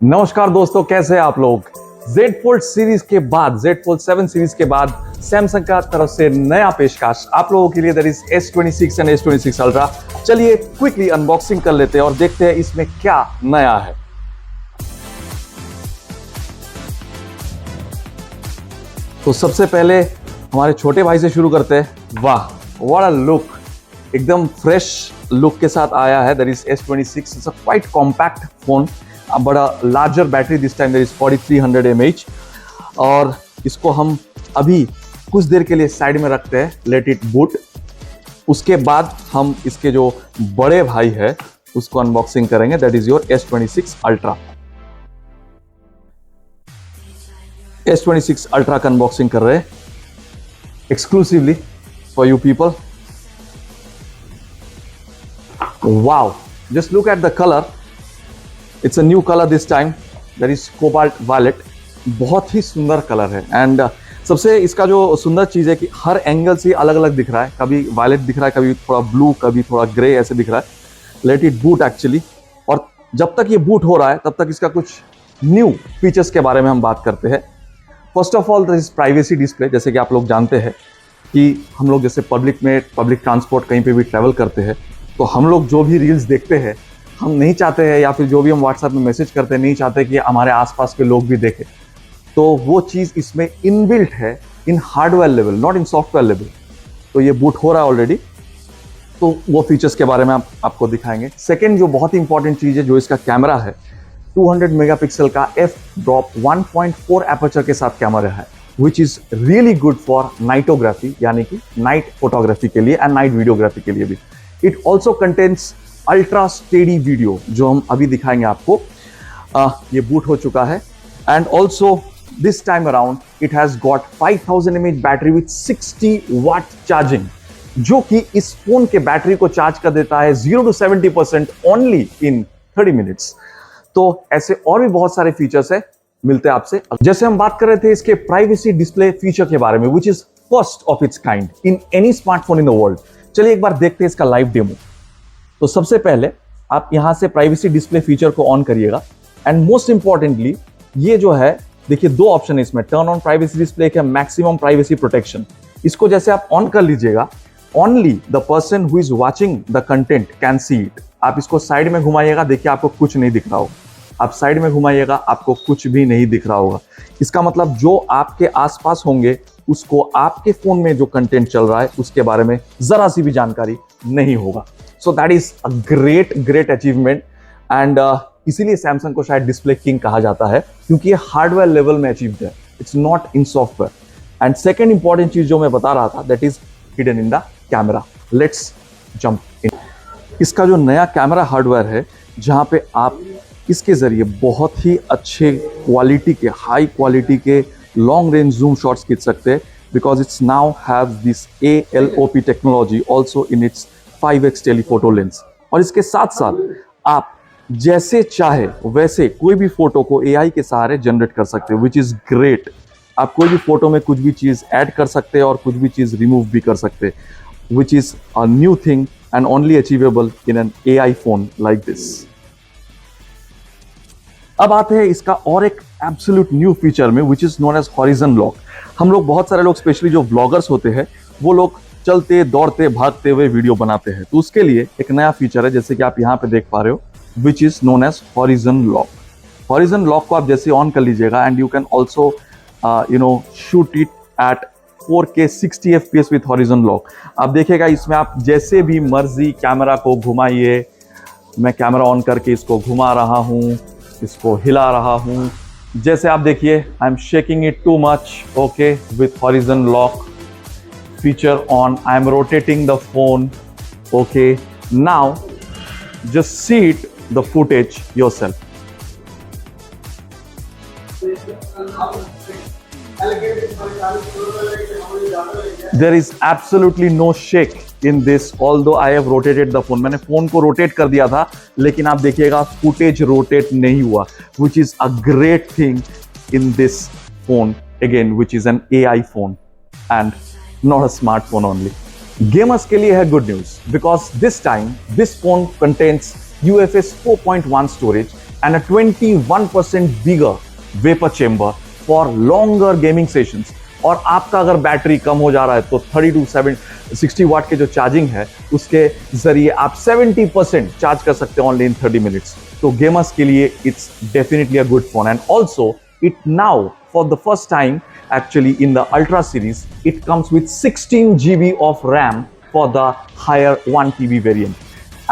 नमस्कार दोस्तों, कैसे हैं आप लोग। Z Fold सीरीज के बाद, Z Fold 7 सीरीज के बाद सैमसंग का तरफ से नया पेशकश आप लोगों के लिए, that is S26 and S26 ultra. चलिए क्विकली अनबॉक्सिंग कर लेते हैं और देखते हैं इसमें क्या नया है। तो सबसे पहले हमारे छोटे भाई से शुरू करते हैं। वाह, व्हाट अ लुक, एकदम फ्रेश लुक के साथ आया है। That is S26। It's a quite compact phone, बड़ा larger battery this time, that is 4300 mAh। और इसको हम अभी कुछ देर के लिए साइड में रखते हैं, लेट इट बूट। उसके बाद हम इसके जो बड़े भाई है उसको अनबॉक्सिंग करेंगे, that is your S26 ultra. S26 ultra का अनबॉक्सिंग कर रहे हैं exclusively for you people. Wow, just look at the colour, it's a new colour this time, that is cobalt violet. बहुत ही सुंदर कलर है। एंड सबसे इसका जो सुंदर चीज है कि हर एंगल से अलग अलग दिख रहा है। कभी वायलेट दिख रहा है, कभी थोड़ा ब्लू, कभी थोड़ा ग्रे, ऐसे दिख रहा है। Let it boot actually. और जब तक ये बूट हो रहा है तब तक इसका कुछ न्यू फीचर्स के बारे में हम बात करते हैं। First of all, this privacy display. जैसे कि आप लोग जानते हैं कि हम लोग जैसे पब्लिक ट्रांसपोर्ट कहीं पे भी ट्रैवल करते हैं, तो हम लोग जो भी रील्स देखते हैं, हम नहीं चाहते हैं, या फिर जो भी हम व्हाट्सएप में मैसेज करते हैं, नहीं चाहते कि हमारे आसपास के लोग भी देखें। तो वो चीज़ इसमें इनबिल्ट है, in hardware level, not in software level. तो ये बूट हो रहा है ऑलरेडी, तो वो फीचर्स के बारे में आपको दिखाएंगे। सेकेंड जो बहुत ही इंपॉर्टेंट चीज़ है, जो इसका कैमरा है, 200 मेगापिक्सल का f/1.4 एपर्चर के साथ कैमरा है, which is really good for nightography, यानी कि नाइट फोटोग्राफी के लिए एंड नाइट वीडियोग्राफी के लिए भी। It also contains ultra steady video, जो हम अभी दिखाएंगे आपको। ये बूट हो चुका है। And also this time around it has got 5000 mAh battery with 60 watt charging, जो कि इस फोन के बैटरी को चार्ज कर देता है 0 to 70% ओनली इन 30 मिनट्स। तो ऐसे और भी बहुत सारे फीचर्स है, मिलते हैं आपसे। जैसे हम बात कर रहे थे इसके प्राइवेसी डिस्प्ले फीचर के बारे में, which is first of its kind in any smartphone in the world. चलिए एक बार देखते हैं इसका लाइव डेमो। तो सबसे पहले आप यहां से प्राइवेसी डिस्प्ले फीचर को ऑन करिएगा। एंड मोस्ट इंपॉर्टेंटली, ये जो है, देखिए दो ऑप्शन है इसमें, टर्न ऑन प्राइवेसी डिस्प्ले के मैक्सिमम प्राइवेसी प्रोटेक्शन। इसको जैसे आप ऑन कर लीजिएगा, only the person who is watching the content can see it. आप इसको साइड में घुमाइएगा, देखिए आपको कुछ नहीं दिख रहा होगा। आप साइड में घुमाइएगा, आपको कुछ भी नहीं दिख रहा होगा। इसका मतलब जो आपके आसपास होंगे उसको आपके फोन में जो कंटेंट चल रहा है उसके बारे में जरा सी भी जानकारी नहीं होगा। So that is a great achievement. And इसीलिए सैमसंग को शायद डिस्प्ले किंग कहा जाता है, क्योंकि ये हार्डवेयर लेवल में अचीव्ड है, it's not in software. And second important चीज जो मैं बता रहा था, that is hidden in the camera. Let's jump in. इसका जो नया कैमरा हार्डवेयर है, जहां पे आप इसके जरिए बहुत ही अच्छे क्वालिटी के, हाई क्वालिटी के लॉन्ग रेंज जूम शॉट्स खींच सकते हैं, because it's now have this ALOP technology also in its 5x telephoto lens. और इसके साथ साथ आप जैसे चाहे वैसे कोई भी फोटो को AI के सहारे जनरेट कर सकते हो, विच इज ग्रेट। आप कोई भी फोटो में कुछ भी चीज ऐड कर सकते हैं और कुछ भी चीज रिमूव भी कर सकते हैं, which is a new thing and only achievable in an AI phone like this. अब आते हैं इसका और एक एब्सोल्यूट न्यू फीचर में, which is known as horizon lock. हम लोग, बहुत सारे लोग, स्पेशली जो व्लॉगर्स होते हैं, वो लोग चलते दौड़ते भागते हुए वीडियो बनाते हैं। तो उसके लिए एक नया फीचर है, जैसे कि आप यहाँ पे देख पा रहे हो, which is known as horizon lock. Horizon lock को आप जैसे ऑन कर लीजिएगा, and you can also shoot it at 4K 60 FPS with horizon lock. आप देखिएगा इसमें आप जैसे भी मर्जी कैमरा को घुमाइए। मैं कैमरा ऑन करके इसको घुमा रहा हूँ, इसको हिला रहा हूं, जैसे आप देखिए, I am shaking it too much, okay, with horizon lock feature on, I am rotating the phone, okay. Now just see it the footage yourself. There is absolutely no shake in this, although I have rotated the phone. मैंने phone को rotate कर दिया था, लेकिन आप देखिएगा footage rotate नहीं हुआ, which is a great thing in this phone again, which is an AI phone and not a smartphone only. Gamers के लिए है good news, because this time this phone contains UFS 4.1 storage and a 21% bigger vapor chamber for longer gaming sessions. और आपका अगर battery कम हो जा रहा है तो 30 to 60 वाट के जो चार्जिंग है उसके जरिए आप 70% चार्ज कर सकते हैं ओनली इन 30 मिनट्स. तो गेमर्स के लिए it's definitely a good phone. And also it now for the first time actually in the Ultra series it comes with 16 GB of RAM for the higher 1 TB variant,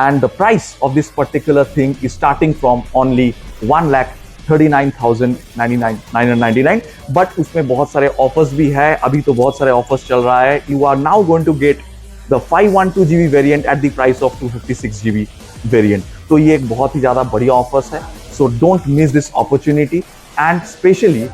and the price of this particular thing is starting from only 1,39,999. But उसमें बहुत सारे offers भी है, अभी तो बहुत सारे offers चल रहा है. You are now going to get the 512 GB variant at the price of 256 GB variant. तो ये एक बहुत ही ज्यादा बढ़िया ऑफर्स है. So don't miss this opportunity. And especially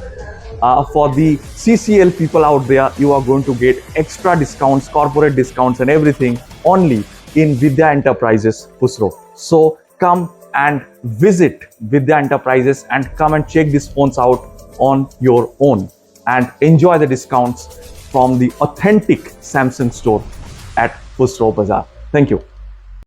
for the CCL people out there, you are going to get extra discounts, corporate discounts and everything only in Vidya Enterprises, Khusro. So come and visit Vidya Enterprises and come and check these phones out on your own and enjoy the discounts from the authentic Samsung store at Khusro Bazaar. Thank you.